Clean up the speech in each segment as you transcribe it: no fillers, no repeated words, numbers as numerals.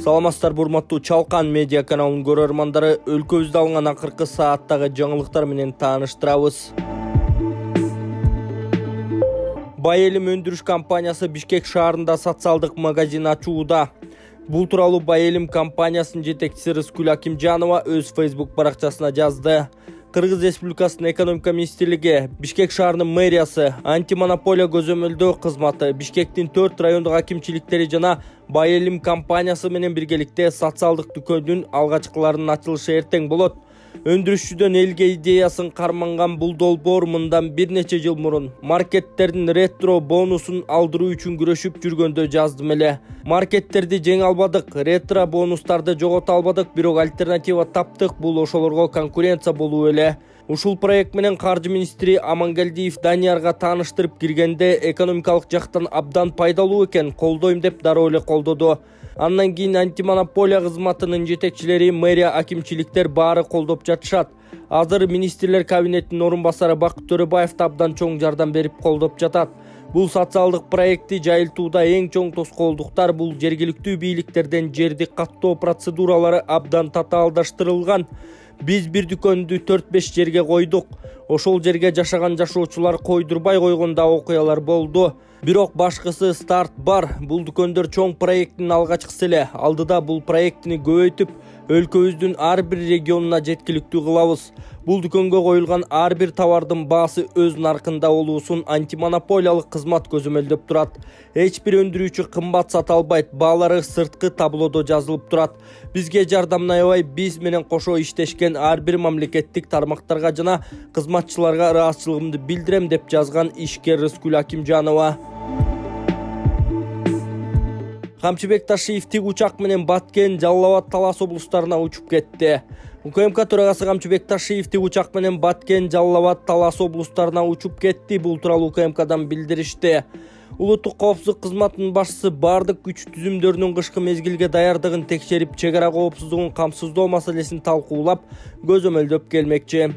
Саламатсыздар урматтуу Чалкан медиа каналынын көрөрмандары, өлкөбүздө алынган акыркы сааттагы жаңылыктар менен тааныштырабыз. Бай Элим өндүрүш компаниясы Бишкек шаарында социалдык магазин ачууда. Бул тууралуу Бай Элим компаниясынын жетекчиси Рыскүл Акимжанова өз Facebook баракчасына жазды. Кыргыз Республикасынын экономика министрлиги, Бишкек шаарынын мэриясы, антимонополия көзөмөлдөө кызматы, Бишкектин 4 райондук акимчиликтери жана Бай Элим компаниясы менен биргеликте социалдык дүкөндүн алгачкыларынын ачылышы эртең болот. Өндүрүшчүдөн элге идеясын карманган бул долбоор мындан бир нече жыл мурун маркеттердин ретро бонусун алдыруу үчүн күрөшүп жүргөндө жаздым эле. Маркеттерди жеңе албадык, ретро бонустарды жогото албадык, бирок альтернатива таптык, бул ошолорго конкуренция болуу эле. Ушул проект менен каржы министри Амангелдиев Даниярга тааныштырып киргенде экономикалык жактан абдан пайдалуу экен, колдойм деп дароо эле колдоду. Андан кийин антимонополия кызматынын жетекчилери, мэрия, акимчиликтер баары колдоп жатышат. Азыр министрлер кабинетинин орун басары Бакыт Төрөбаев абдан чоң жардам берип колдоп жатат. Бул социалдык проекти жайылтууда эң чоң тоскоолдуктар бул жергиликтүү бийликтерден жерди каттоо процедуралары абдан татаалдаштырылган. Биз бир дүкөндү 4-5 жерге койдук. Ошол жерге жашаган жашоочулар койдурбай койгондо окуялар болду. Бирок башкысы старт бар. Бул дүкөндөр чоң проекттин алгачкысы эле. Алдыда бул проектини көбөйтүп, өлкөбүздүн ар бир регионуна жеткиликтүү кылабыз. Бул дүкөнгө коюлган ар бир товардын баасы өз наркында болуусун антимонополиялык кызмат көзөмөлдөп турат. Эч бир өндүрүүчү кымбат сата албайт, баалары сырткы таблодо жазылып турат. Бизге жардамына аябай биз менен кошо иштешкен ар бир мамлекеттик тармактарга жана кызматчыларга ыраазычылыгымды билдирем деп жазган ишкер Рыскүл Акимжанова. Камчыбек Ташиев тик учак менен Баткен, Жалал Абад, Талас облустарына учуп кетти. УКМК төрагасы Камчыбек Ташиев тик учак менен Баткен, Жалал Абад, Талас облустарына учуп кетти. Бул тууралуу УКМКдан билдиришти. Улуттук коопсуздук кызматынын башчысы бардык күч түзүмдөрүнүн кышкы мезгилге даярдыгын текшерип, чек ара коопсуздугун камсыздоо маселесин талкуулап, көзөмөлдөп келмекчи.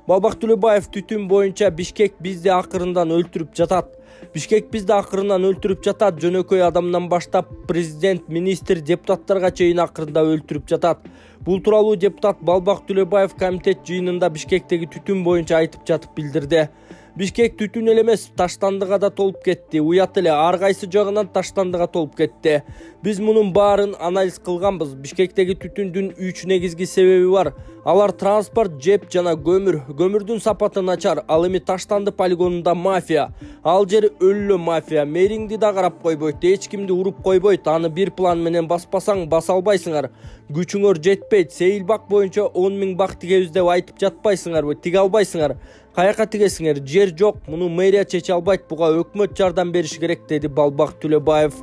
Балбак Төлөбаев түтүн боюнча Бишкек бизди акырындан өлтүрүп жатат. Бишкек бизди акырындан өлтүрүп жатат. Жөнөкөй адамдан баштап президент, министр, депутаттарга чейин акырында өлтүрүп жатат. Бул тууралуу депутат Балбак Төлөбаев комитет жыйынында Бишкектеги түтүн боюнча айтып жатып билдирди. Бишкек түтүн эле эмес, таштандыга да толуп кетти. Уят эле, ар кайсы жагынан таштандыга толуп кетти. Биз мунун баарын анализ кылганбыз. Бишкектеги түтүндүн 3 негизги себеби бар. Алар транспорт, жеп жана көмүр. Көмүрдүн сапаты начар. Ал эми таштанды полигонунда мафия. Ал жер өлүлө мафия. Мэриңди да карап койбойт, эч кимди уруп койбойт. Аны бир план менен баспасаң баса албайсыңар. Күчүңөр жетпейт. Сейилбак боюнча 10 000 бак тигебиз деп айтып жатпайсыңарбы? Тиге албайсыңар. Каяка тигесиңер? Жер жок. Муну мэрия чече албайт. Буга өкмөт жардам бериши керек, деди Балбак Төлөбаев.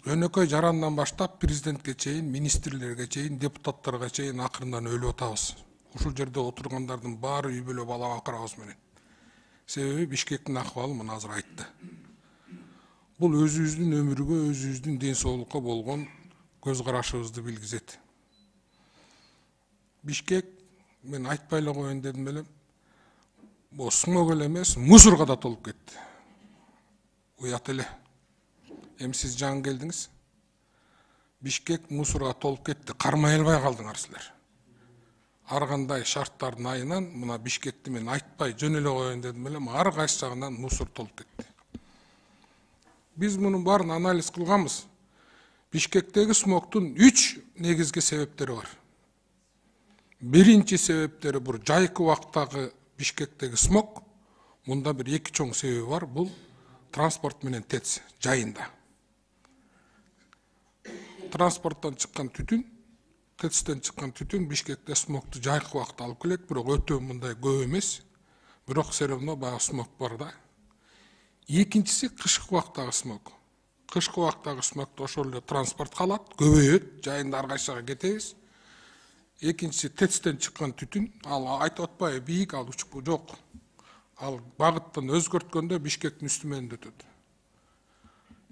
Жөнөкөй жарандан баштап президентке чейин, министрлерге чейин, депутаттарга чейин акырындан өлүп атабыз. Ушул жерде отургандардын баары үй бүлө бала акырабыз менен. Себеби Бишкектин акыбалы мына азыр айтты. Бул өзүбүздүн өмүргө, өзүбүздүн ден соолукка болгон көз карашыбызды билгизет. Бишкек, мен айтпай эле коеюн дедим эле, бул смог эле эмес, мусорго да толуп кетти. Уят эле. Эми сиз жаңы келдиңиз. Бишкек мусорго толуп кетти. Кармай албай калдыңар силер. Ар кандай шарттардын айынан мына Бишкекти мен айтпай жөн эле коеюн дедим эле, ар кайсы жагынан мусор толуп кетти. Биз мунун баарын анализ кылганбыз. Бишкектеги смогтун 3 негизги себептери бар. Биринчи себептери бул жайкы убактагы Бишкектеги смог. Мунда бир 2 чоң себеби бар. Бул транспорт менен ТЭЦ жайында. Транспорттан чыккан түтүн, ТЭЦтен чыккан түтүн Бишкекте смогту жайкы убакта алып келет, бирок өтө мындай көп эмес. Бирок все равно баягы смог бар да. Экинчиси кышкы убактагы смог. Кышкы убактагы смогду ошол эле транспорт калат, көбөйөт, жайында ар кайсыга кетебиз. Экинчиси ТЭЦтен чыккан түтүн, ал айтып атпайбы, бийик, ал учуп жок. Ал багыттан өзгөрткөндө Бишкектин үстү менен өтөт.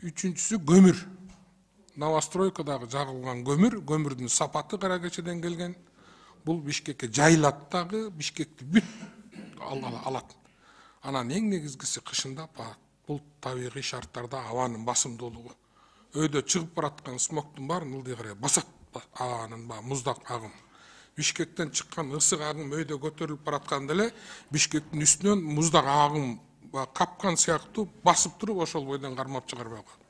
Үчүнчүсү көмүр. Новостройкадагы жагылган көмүр, көмүрдүн сапаты кара кечеден келген. Бул Бишкекке жайылат дагы, Бишкекти бүт алат. Анан эң негизгиси кышында Бул табигый шарттарда абанын басымдуулугу. Өйдө чыгып бараткан смогтун баарын ылдый басат абанын муздак агым. Бишкектен чыккан ысык агым өйдө көтөрүлүп баратканда эле Бишкектин үстүнөн муздак агым капкан сыяктуу басып туруп ошол бойдон кармап чыгарбай калат.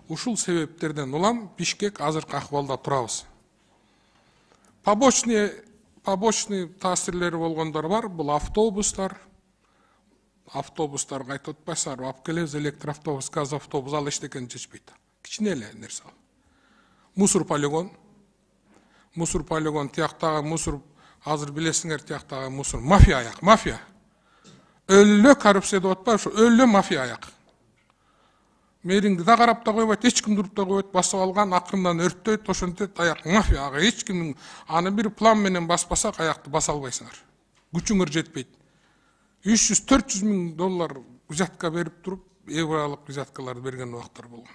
Ушул себептерден улам Бишкек азыркы акыбалда турабыз. Побочный таасирлери болгондор бар. Бул автобустарга айтып атпайсыңарбы? Алып келебиз электроавтобус, газ автобус, ал эчтекени чечпейт. Кичине эле нерсе ал. Мусор полигон тияктагы мусор, азыр билесиңер, тияктагы мусор мафия аяк, мафия. Өлө коррупция деп атпайбы, ошо өлө мафия аяк. Мэриңди да карап да койбойт, эч ким туруп да койбойт, басып алган, акырындан өрттөйт, ошентет, аяк мафия, ага эч кимдин аны бир план менен баспасак аякты баса албайсыңар. Күчүңөр жетпейт. 300-400 миң доллар взятка берип туруп, евролук взяткаларды берген убактар болгон.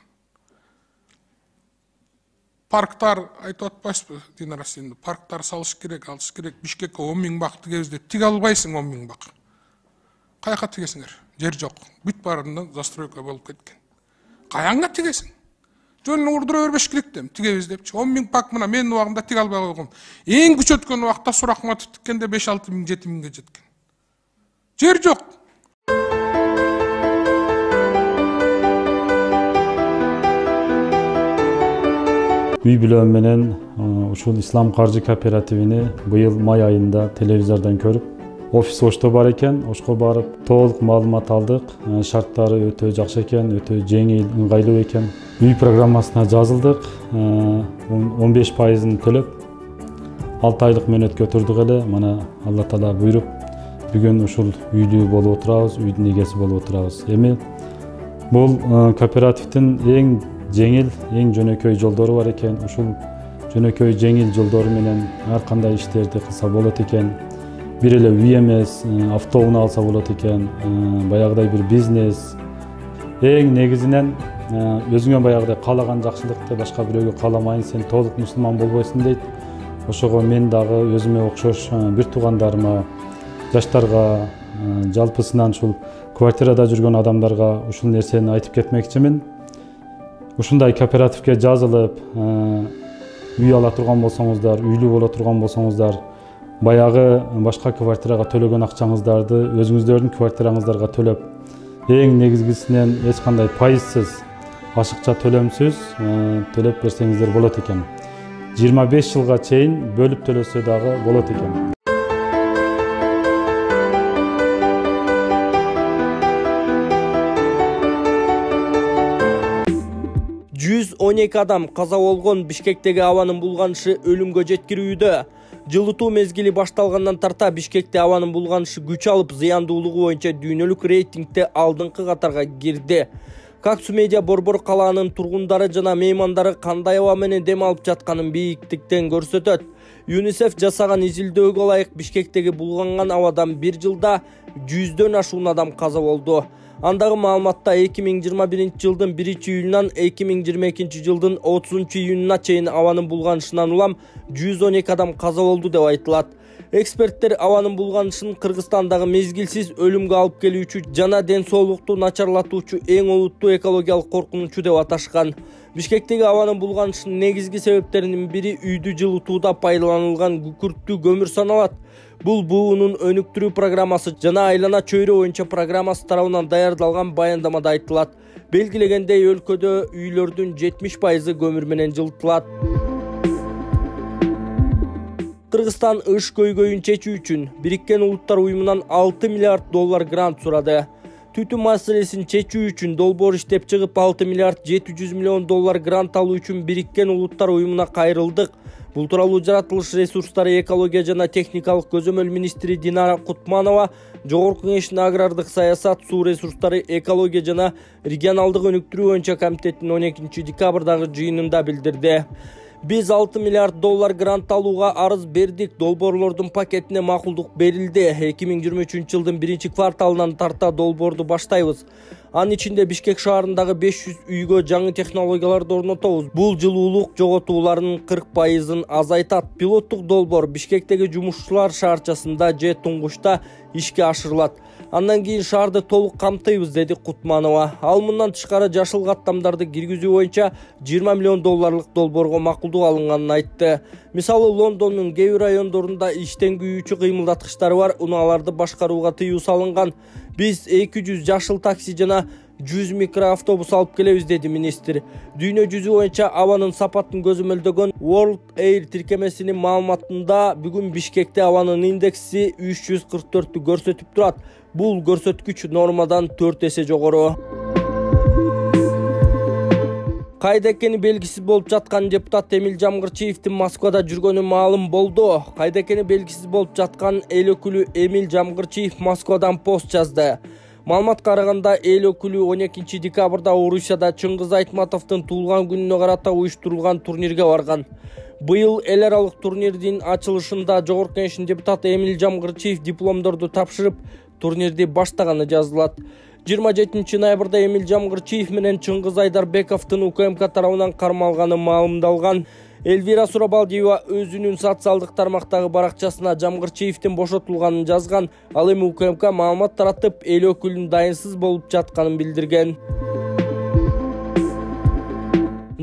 Парктар айтып атпайсызбы, Динара сен, парктар салыш керек, алыш керек, Бишкекке 10 миң бак тигебиз деп тиге албайсың 10 миң бак. Каяка тигесиңер? Жер жок. Бүт баарынан застройка болуп кеткен. Каянга тигесиң? Жөнүн урдура бербеш керек дем, тигебиз депчи. 10 миң бак мына менин убагымда тиге албай койгом. Эң күчөткөн убакта Сурахматов тиккенде 5-6 миң, 7 миңге жеткен. Жер жок. Үй бүлөм менен ушул Ислам каржы кооперативини быйыл май айында телевизордон көрүп, офис Ошто бар экен, ошко барып толук маалымат алдык. Шарттары өтө жакшы экен, өтө жеңил, ыңгайлуу экен. Үй программасына жазылдык, 15%-ын төлөп, 6 айлык мөөнөткө турдук эле. Мана Алла Таала буйруп, бүгүн ушул үйлүү болуп отурабыз, үйдүн эгеси болуп отурабыз. Эми бул кооперативдин эң жеңил, эң жөнөкөй жолдору бар экен. Ушул жөнөкөй жеңил жолдору менен ар кандай иштерди кылса болот экен. Бир эле үй эмес, автоунаа алса болот экен, баягыдай бир бизнес. Эң негизинен өзүңө баягыдай каалаган жакшылыкты башка бирөөгө кааламайын, сен толук мусулман болбойсуң дейт. Ошого мен дагы өзүмө окшош бир туугандарыма, жаштарга, жалпысынан ушул квартирада жүргөн адамдарга ушул нерсени айтып кетмекчимин. Ушундай кооперативге жазылып, үй ала турган болсоңуздар, үйлүү боло турган болсоңуздар, баягы башка квартирага төлөгөн акчаңыздарды өзүңүздөрдүн квартираңыздарга төлөп, эң негизгисинен эч кандай пайызсыз, ашыкча төлөмсүз төлөп берсеңиздер болот экен. 25 жылга чейин бөлүп төлөсө дагы болот экен. 112 адам каза болгон Бишкектеги абанын булганышы өлүмгө жеткирүүдө. Жылытуу мезгили башталгандан тарта Бишкекте абанын булганышы күч алып, зыяндуулугу боюнча дүйнөлүк рейтингде алдыңкы катарга кирди. Каксу Медиа Борбор калаанын тургундары жана меймандары кандай аба менен дем алып жатканын бийиктиктен көрсөтөт. ЮНИСЕФ жасаган изилдөөгө ылайык Бишкектеги булганган абадан бир жылда 100дөн ашуун адам каза болду. Андагы маалыматта 2021 жылдын 1-июлунан 2022 жылдын 30-июнуна чейин абанын булганышынан улам 112 адам каза болду деп айтылат. Эксперттер абанын булганышын Кыргызстандагы мезгилсиз өлүмгө алып келүүчү жана ден соолукту начарлатуучу эң олуттуу экологиялык коркунучу деп аташкан. Бишкектеги абанын булганышынын негизги себептеринин бири үйдү жылытууда пайдаланылган күкүрттүү көмүр саналат. Бул буунун өнүктүрүү программасы жана айлана чөйрө боюнча программасы тарабынан даярдалган баяндамада айтылат. Белгилегендей, өлкөдө үйлөрдүн 70% көмүр менен жылытылат. Кыргызстан ыш көйгөйүн чечүү үчүн Бириккен Улуттар Уюмунан 6 миллиард доллар грант сурады. Түтүн маселесин чечүү үчүн долбоор иштеп чыгып 6 миллиард 700 миллион доллар грант алуу үчүн Бириккен Улуттар Уюмуна кайрылдык. Бул тууралуу жаратылыш ресурстары, экология жана техникалык көзөмөл министри Динара Кутманова Жогорку Кеңештин агрардык саясат, суу ресурстары, экология жана регионалдык өнүктүрүү боюнча комитеттин 12 декабрдагы жыйынында билдирди. Биз 6 миллиард доллар грант алууга арыз бердик. Долбоорлордун пакетине макулдук берилди. 2023 жылдын 1-кварталынан тарта долбоорду баштайбыз. Анын ичинде Бишкек шаарындагы 500 үйгө жаңы технологияларды орнотобуз. Бул жылуулук жоготууларынын 40%-ын азайтат. Пилоттук долбоор Бишкектеги жумушчулар шаарчасында же Туңгучта ишке ашырылат. Андан кийин шаарды толук камтыйбыз, деди Кутманова. Ал мындан тышкары жашыл каттамдарды киргизүү боюнча 20 миллион долларлык долбоорго макулдук алынганын айтты. Мисалы Лондондун кээ бир райондорунда иштен күйүүчү кыймылдаткычтары бар, унааларды башкарууга тыюу салынган. Биз 200 жашыл такси жана 100 микроавтобус алып келебиз, деди министр. Дүйнө жүзү боюнча абанын сапатын көзөмөлдөгөн World Air тиркемесинин маалыматында бүгүн Бишкекте абанын индекси 344-тү көрсөтүп турат. Бул көрсөткүч нормадан 4 эсе жогору. Кайда экени белгисиз болуп жаткан депутат Эмил Жамгырчиевдин Москвада жүргөнү маалым болду. Кайда экени белгисиз болуп жаткан эл өкүлү Эмил Жамгырчиев Москвадан пост жазды. Маалыматка караганда эл өкүлү 12 декабрда Орусияда Чыңгыз Айтматовдун туулган күнүнө карата уюштурулган турнирге барган. Быйыл эл аралык турнирдин ачылышында Жогорку Кеңештин депутаты Эмил Жамгырчиев дипломдорду тапшырып, турнирди баштаганы жазылат. 27 ноябрда Эмил Жамгырчиев менен Чыңгыз Айдарбековдун УКМК тарабынан кармалганы маалымдалган. Эльвира Сурабалдиева өзүнүн социалдык тармактагы баракчасына Жамгырчиевдин бошотулганын жазган. Ал эми УКМК маалымат таратып, эл өкүлүнүн дайынсыз болуп жатканын билдирген.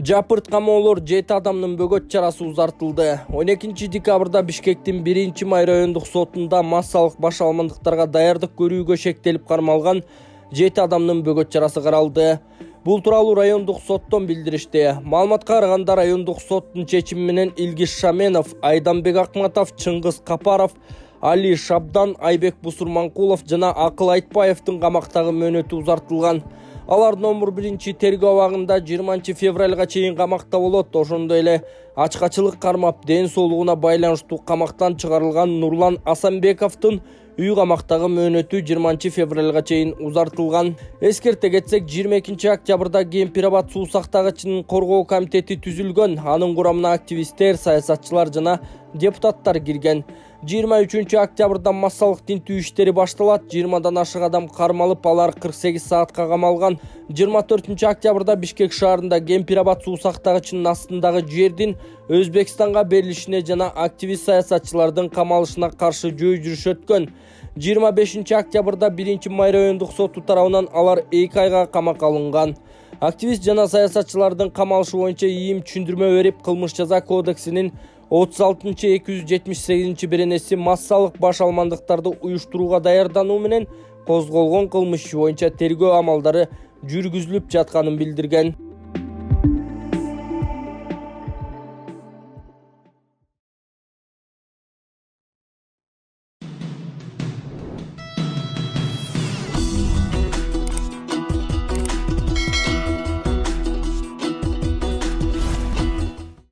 Жапырт камоолор 7 адамдын бөгөт чарасы узартылды. 12 декабрда Бишкектин 1-Май райондук сотунда массалык баш алмандыктарга даярдык көрүүгө шектелип кармалган 7 адамдын бөгөт чарасы каралды. Бул тууралуу райондук соттон билдиришти. Маалыматка караганда райондук соттун чечими менен Илгиз Шаменов, Айданбек Акматов, Чыңгыз Капаров, Али Шабдан, Айбек Бусурманкулов жана Акыл Айтбаевдин камактагы мөөнөтү узартылган. Алар номер 1 тергөө абагында 20 февралга чейин камакта болот. Ошондой эле ачкачылык кармап, ден соолугуна байланыштуу камактан чыгарылган Нурлан Асанбековдун үй камактагы мөөнөтү 20 февралга чейин узартылган. Эскерте кетсек, 22 октябрда Кемпирабад суу сактагычынын коргоо комитети түзүлгөн. Анын курамына активисттер, саясатчылар жана депутаттар кирген. 23 октябрда массалык тинтүү иштери башталат. 20дан ашык адам кармалып, алар 48 саатка камалган. 24 октябрда Бишкек шаарында Кемпирабад суу сактагычынын астындагы жердин Өзбекстанга берилишине жана активист саясатчылардын камалышына каршы жөө жүрүш өткөн. 25 октябрда 1-Май райондук соту тарабынан алар 2 айга камакка алынган. Активист жана саясатчылардын камалышы боюнча ийим түшүндүрмө берип, кылмыш жаза кодексинин 36-278 беренеси массалык баш алмандыктарды уюштурууга даярдануу менен козголгон кылмыш боюнча тергөө амалдары жүргүзүлүп жатканын билдирген.